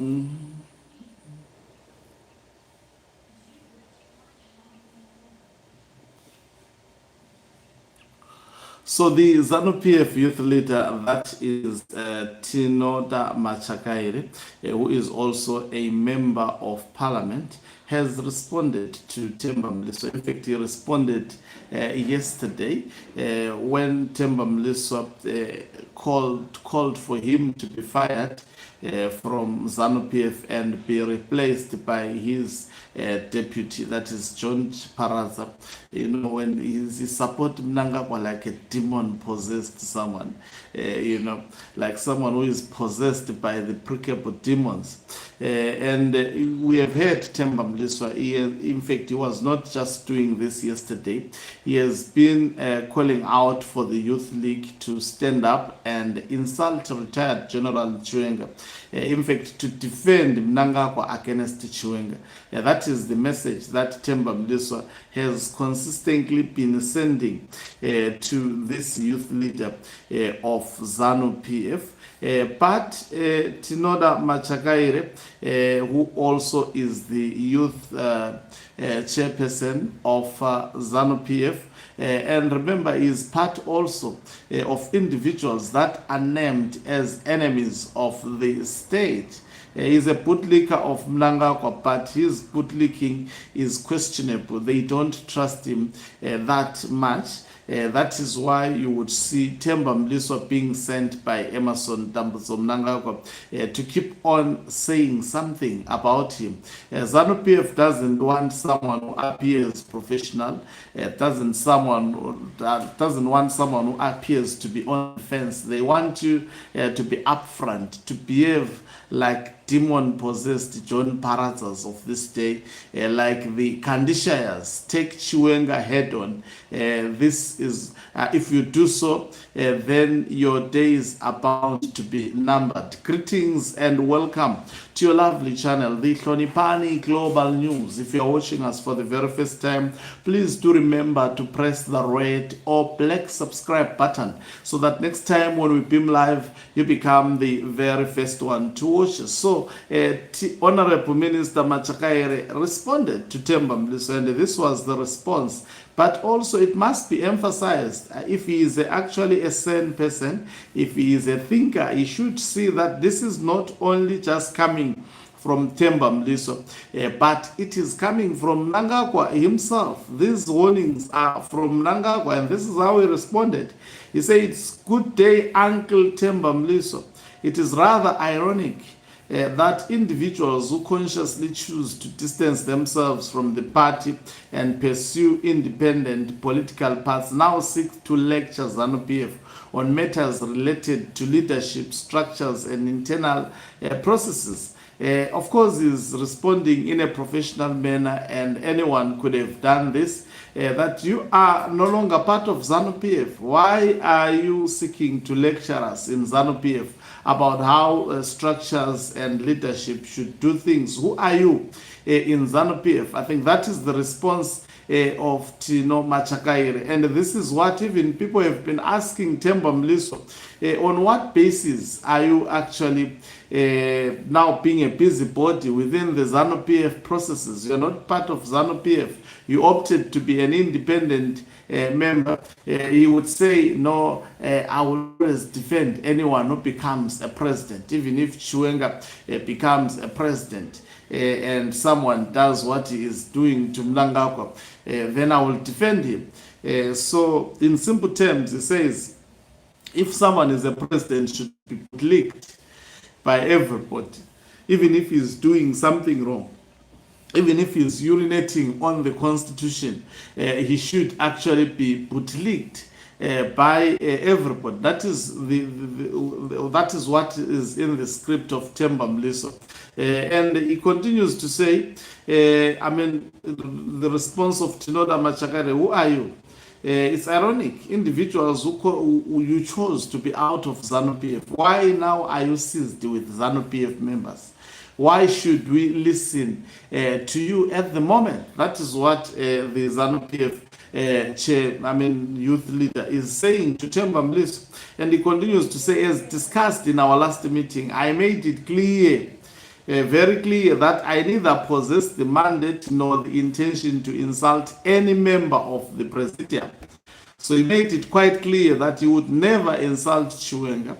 Mm. So the ZANU PF youth leader, that is Tinoda Machakaire, who is also a member of parliament, has responded to Temba Mliswa. In fact, he responded yesterday when Temba Mliswa called for him to be fired from ZANU PF and be replaced by his deputy, that is John Paraza. You know, when he support Mnangagwa like a demon possessed someone, like someone who is possessed by the prickable demons. And we have heard Temba Mliswa. In fact, he was not just doing this yesterday. He has been calling out for the Youth League to stand up and insult retired General Chiwenga. In fact, to defend Mnangagwa against Chiwenga. That is the message that Temba Mliswa has consistently been sending to this youth leader of ZANU PF. But Tinoda Machakaire, who also is the youth chairperson of ZANU PF, and remember, he is part also of individuals that are named as enemies of the state. He's a bootlicker of Mnangagwa, but his bootlicking is questionable. They don't trust him that much. That is why you would see Temba Mliswa being sent by Emerson Dambuzo Mnangagwa to keep on saying something about him. ZANU PF doesn't want someone who appears professional. Doesn't want someone who appears to be on the fence. They want you to be upfront, to behave like demon-possessed John Parazzas of this day, like the Kandishayas. Take Chiwenga head-on. This is, if you do so, then your days are bound to be numbered. Greetings and welcome to your lovely channel, the Hlonipani Global News. If you're watching us for the very first time, please do remember to press the red or black subscribe button so that next time when we beam live, you become the very first one to watch us. So, Honorable Minister Machakaire responded to Temba Mliswa, and this was the response. But also it must be emphasized, if he is actually a sane person, if he is a thinker, he should see that this is not only just coming from Temba Mliswa, but it is coming from Mnangagwa himself. These warnings are from Mnangagwa, and this is how he responded. He said, "Good day, Uncle Temba Mliswa. It is rather ironic that individuals who consciously choose to distance themselves from the party and pursue independent political paths now seek to lecture ZANU PF on matters related to leadership structures and internal processes." Of course, he's responding in a professional manner, and anyone could have done this. That you are no longer part of ZANU PF. Why are you seeking to lecture us in ZANU PF about how structures and leadership should do things? Who are you in ZANU PF? I think that is the response of Tino Machakaire. And this is what even people have been asking Temba Mliswa. On what basis are you actually now being a busybody within the ZANU PF processes? You're not part of ZANU PF. You opted to be an independent member. He would say, no, I will always defend anyone who becomes a president, even if Chiwenga becomes a president. And someone does what he is doing to Mnangagwa, then I will defend him. So in simple terms, he says, if someone is a president, should be licked by everybody, even if he's doing something wrong, even if he's urinating on the constitution, he should actually be bootlicked by everybody. That is that is what is in the script of Temba Mliswa. And he continues to say, the response of Tinoda Machakaire, who are you? It's ironic, individuals who you chose to be out of ZANU PF. Why now are you seized with ZANU PF members? Why should we listen to you at the moment? That is what the ZANU PF youth leader is saying to Temba Mliswa. And he continues to say, as discussed in our last meeting, I made it clear very clear that I neither possess the mandate nor the intention to insult any member of the Presidium. So he made it quite clear that he would never insult Chiwenga.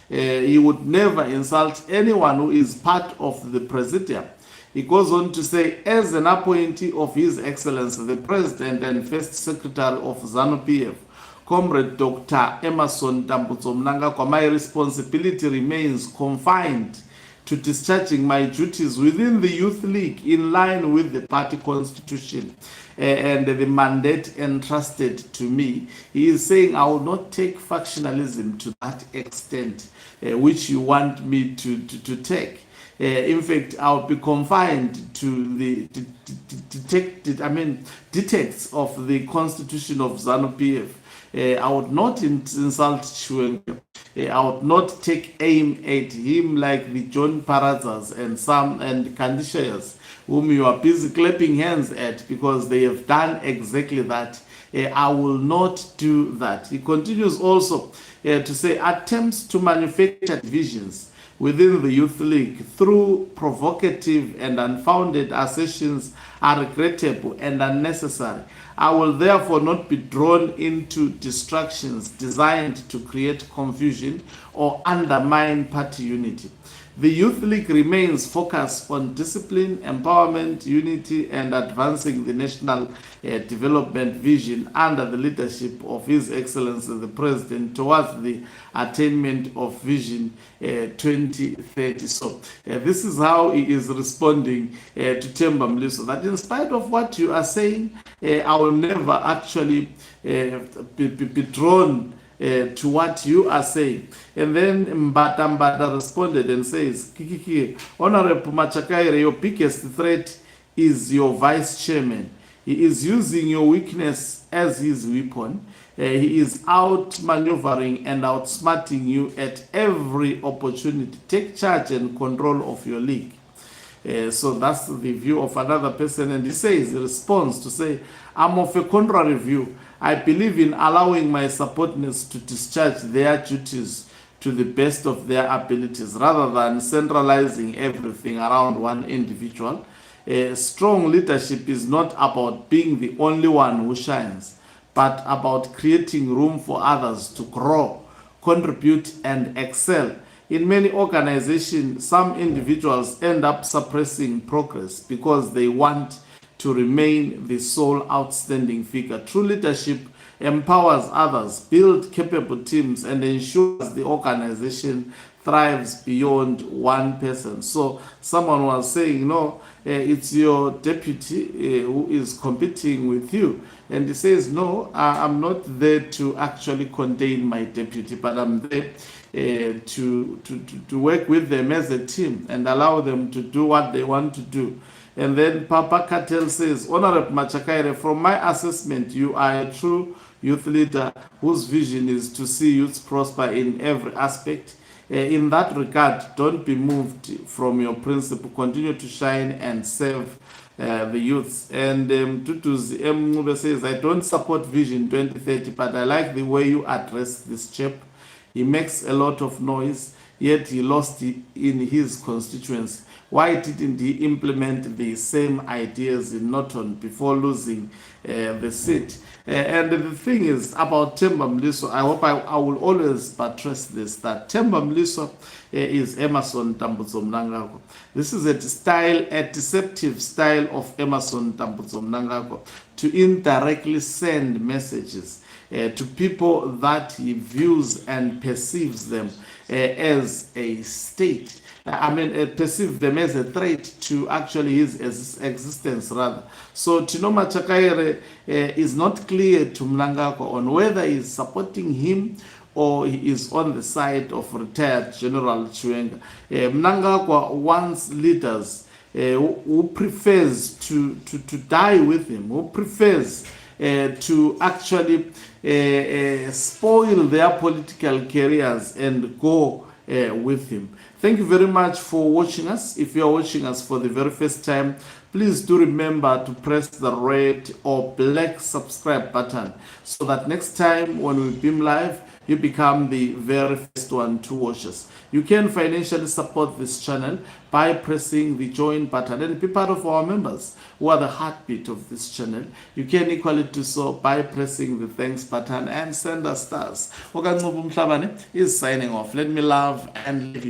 He would never insult anyone who is part of the Presidium. He goes on to say, as an appointee of His Excellency, the President and First Secretary of ZANU PF, Comrade Dr. Emerson Tambutso Mnangagwa, my responsibility remains confined to discharging my duties within the Youth League in line with the party constitution and the mandate entrusted to me. He is saying I will not take factionalism to that extent which you want me to take. In fact, I'll be confined to the dictates of the constitution of ZANU PF. I would not insult Chiwenga. I would not take aim at him like the John Parazas and some and Kandishayas, whom you are busy clapping hands at because they have done exactly that. I will not do that. He continues also to say attempts to manufacture divisions within the Youth League through provocative and unfounded assertions are regrettable and unnecessary. I will therefore not be drawn into distractions designed to create confusion or undermine party unity. The Youth League remains focused on discipline, empowerment, unity, and advancing the national development vision under the leadership of His Excellency the President towards the attainment of Vision 2030. So this is how he is responding to Temba Mliswa, that in spite of what you are saying, I will never actually be drawn to what you are saying. And then Mbata responded and says, Honorable Machakaire, your biggest threat is your vice chairman. He is using your weakness as his weapon. He is out maneuvering and outsmarting you at every opportunity. Take charge and control of your league. So that's the view of another person. And he says, he responds to say, I'm of a contrary view. I believe in allowing my subordinates to discharge their duties to the best of their abilities rather than centralizing everything around one individual. Strong leadership is not about being the only one who shines, but about creating room for others to grow, contribute, and excel. In many organizations, some individuals end up suppressing progress because they want to remain the sole outstanding figure. True leadership empowers others, builds capable teams, and ensures the organization thrives beyond one person. So someone was saying, no, it's your deputy who is competing with you. And he says, no, I'm not there to actually contain my deputy, but I'm there to work with them as a team and allow them to do what they want to do. And then Papa Katel says, Honorable Machakaire, from my assessment, you are a true youth leader whose vision is to see youths prosper in every aspect. In that regard, don't be moved from your principle. Continue to shine and serve the youths. And Tutu's M. says, I don't support Vision 2030, but I like the way you address this chap. He makes a lot of noise, yet he lost it in his constituency. Why didn't he implement the same ideas in Norton before losing the seat? And the thing is about Temba Mliswa, I hope I will always buttress this, that Temba Mliswa is Emerson Tambutso Mnangagwa. This is a deceptive style of Emerson Tambutso Mnangagwa to indirectly send messages to people that he views and perceives them as a state. Perceive them as a threat to actually his existence, rather. So Tino Machakaire is not clear to Mnangagwa on whether he is supporting him or he is on the side of retired General Chiwenga. Mnangagwa wants leaders who prefers to die with him, who prefers to actually spoil their political careers and go with him. Thank you very much for watching us. If you are watching us for the very first time, please do remember to press the red or black subscribe button so that next time when we beam live, you become the very first one to watch us. You can financially support this channel by pressing the join button and be part of our members who are the heartbeat of this channel. You can equally do so by pressing the thanks button and send us stars. Okancuba Mhlabane is signing off. Let me love and leave you.